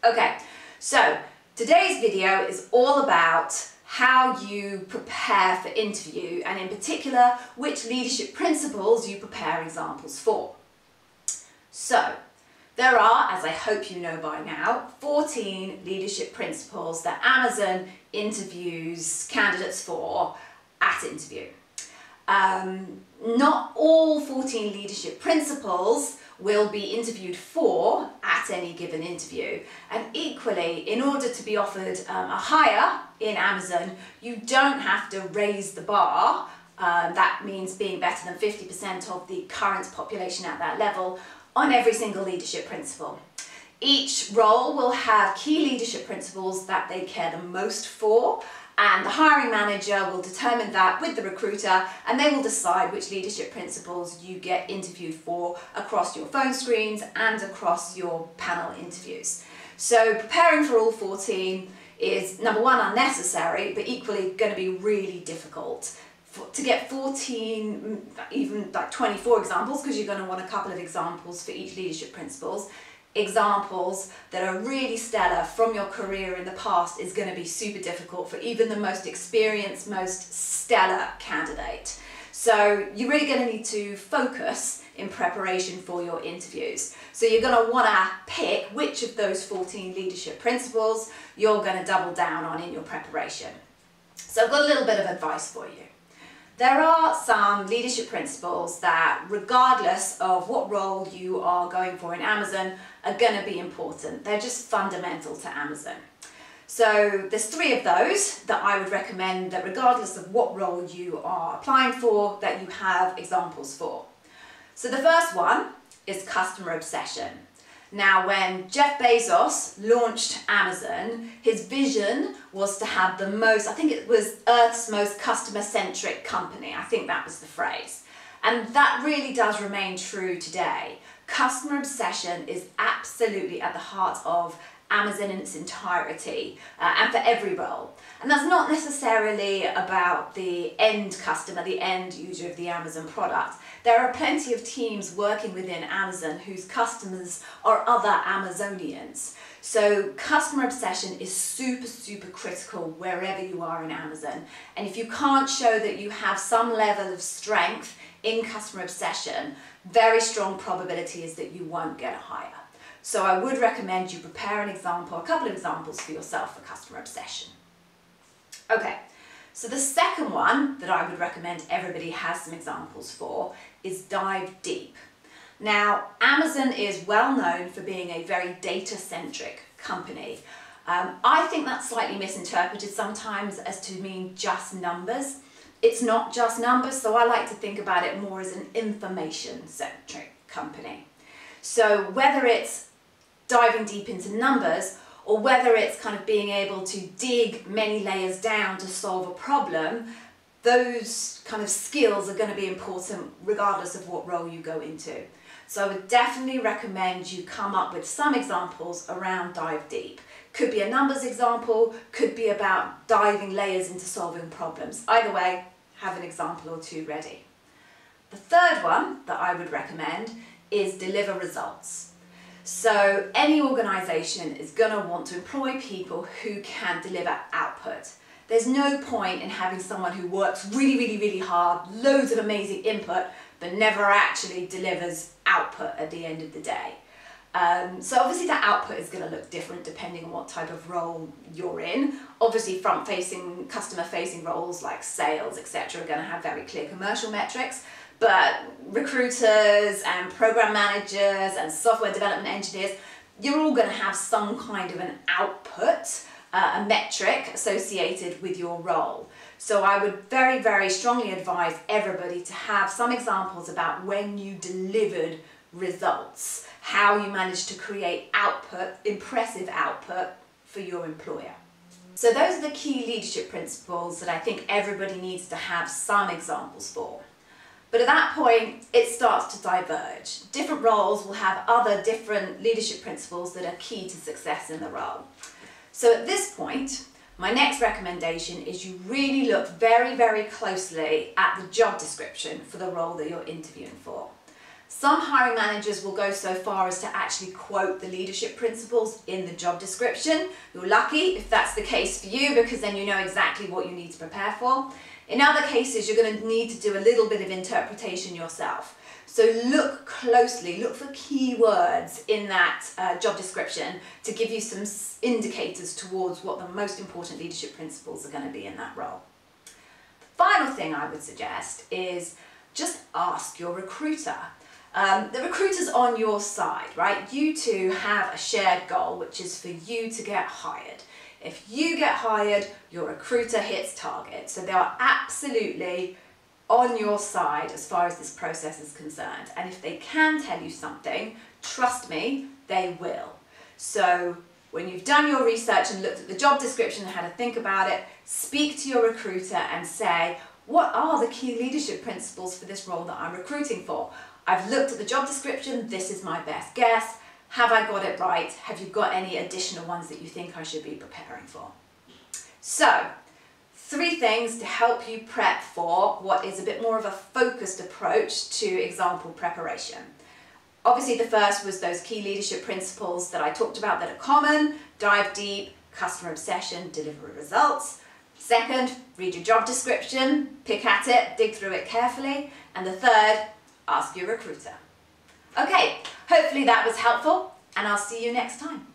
Okay, so today's video is all about how you prepare for interview, and in particular, which leadership principles you prepare examples for. So, there are, as I hope you know by now, 14 leadership principles that Amazon interviews candidates for at interview. Not all 14 leadership principles will be interviewed for at any given interview, and equally, in order to be offered a hire in Amazon, you don't have to raise the bar. That means being better than 50% of the current population at that level on every single leadership principle. Each role will have key leadership principles that they care the most for, and the hiring manager will determine that with the recruiter, and they will decide which leadership principles you get interviewed for across your phone screens and across your panel interviews. So preparing for all 14 is, number one, unnecessary, but equally going to be really difficult. To get 14, even like 24 examples, because you're going to want a couple of examples for each leadership principles, examples that are really stellar from your career in the past is going to be super difficult for even the most experienced, most stellar candidate. So you're really going to need to focus in preparation for your interviews. So you're going to want to pick which of those 14 leadership principles you're going to double down on in your preparation. So I've got a little bit of advice for you. There are some leadership principles that, regardless of what role you are going for in Amazon, are going to be important. They're just fundamental to Amazon. So there's 3 of those that I would recommend that, regardless of what role you are applying for, that you have examples for. So the first one is customer obsession. Now, when Jeff Bezos launched Amazon, his vision was to have the most, I think it was Earth's most customer-centric company. I think that was the phrase. And that really does remain true today. Customer obsession is absolutely at the heart of Amazon in its entirety, and for every role. And that's not necessarily about the end customer, the end user of the Amazon product. There are plenty of teams working within Amazon whose customers are other Amazonians. So customer obsession is super critical wherever you are in Amazon. And if you can't show that you have some level of strength in customer obsession, very strong probability is that you won't get a hire. So I would recommend you prepare an example, a couple of examples for yourself for customer obsession. Okay, so the second one that I would recommend everybody has some examples for is dive deep. Now, Amazon is well known for being a very data-centric company. I think that's slightly misinterpreted sometimes as to mean just numbers. It's not just numbers, so I like to think about it more as an information-centric company. So whether it's diving deep into numbers, or whether it's kind of being able to dig many layers down to solve a problem, those kind of skills are going to be important regardless of what role you go into. So I would definitely recommend you come up with some examples around dive deep. Could be a numbers example, could be about diving layers into solving problems. Either way, have an example or 2 ready. The third one that I would recommend is deliver results. So any organisation is going to want to employ people who can deliver output. There's no point in having someone who works really hard, loads of amazing input, but never actually delivers output at the end of the day. So obviously that output is going to look different depending on what type of role you're in. Obviously front-facing, customer-facing roles like sales, etc. are going to have very clear commercial metrics. But recruiters and program managers and software development engineers, you're all going to have some kind of an output, a metric associated with your role. So I would very strongly advise everybody to have some examples about when you delivered results, how you managed to create output, impressive output for your employer. So those are the key leadership principles that I think everybody needs to have some examples for. But at that point, it starts to diverge. Different roles will have other different leadership principles that are key to success in the role. So at this point, my next recommendation is you really look very closely at the job description for the role that you're interviewing for. Some hiring managers will go so far as to actually quote the leadership principles in the job description. You're lucky if that's the case for you, because then you know exactly what you need to prepare for. In other cases, you're going to need to do a little bit of interpretation yourself. So look closely, look for keywords in that job description to give you some indicators towards what the most important leadership principles are going to be in that role. The final thing I would suggest is just ask your recruiter. The recruiter's on your side, right? You two have a shared goal, which is for you to get hired. If you get hired, your recruiter hits target. So they are absolutely on your side as far as this process is concerned. And if they can tell you something, trust me, they will. So when you've done your research and looked at the job description and had to think about it, speak to your recruiter and say, what are the key leadership principles for this role that I'm recruiting for? I've looked at the job description, this is my best guess. Have I got it right? Have you got any additional ones that you think I should be preparing for? So, 3 things to help you prep for what is a bit more of a focused approach to example preparation. Obviously, the first was those key leadership principles that I talked about that are common: dive deep, customer obsession, deliver results. Second, read your job description, pick at it, dig through it carefully. And the third, ask your recruiter. Okay, hopefully that was helpful, and I'll see you next time.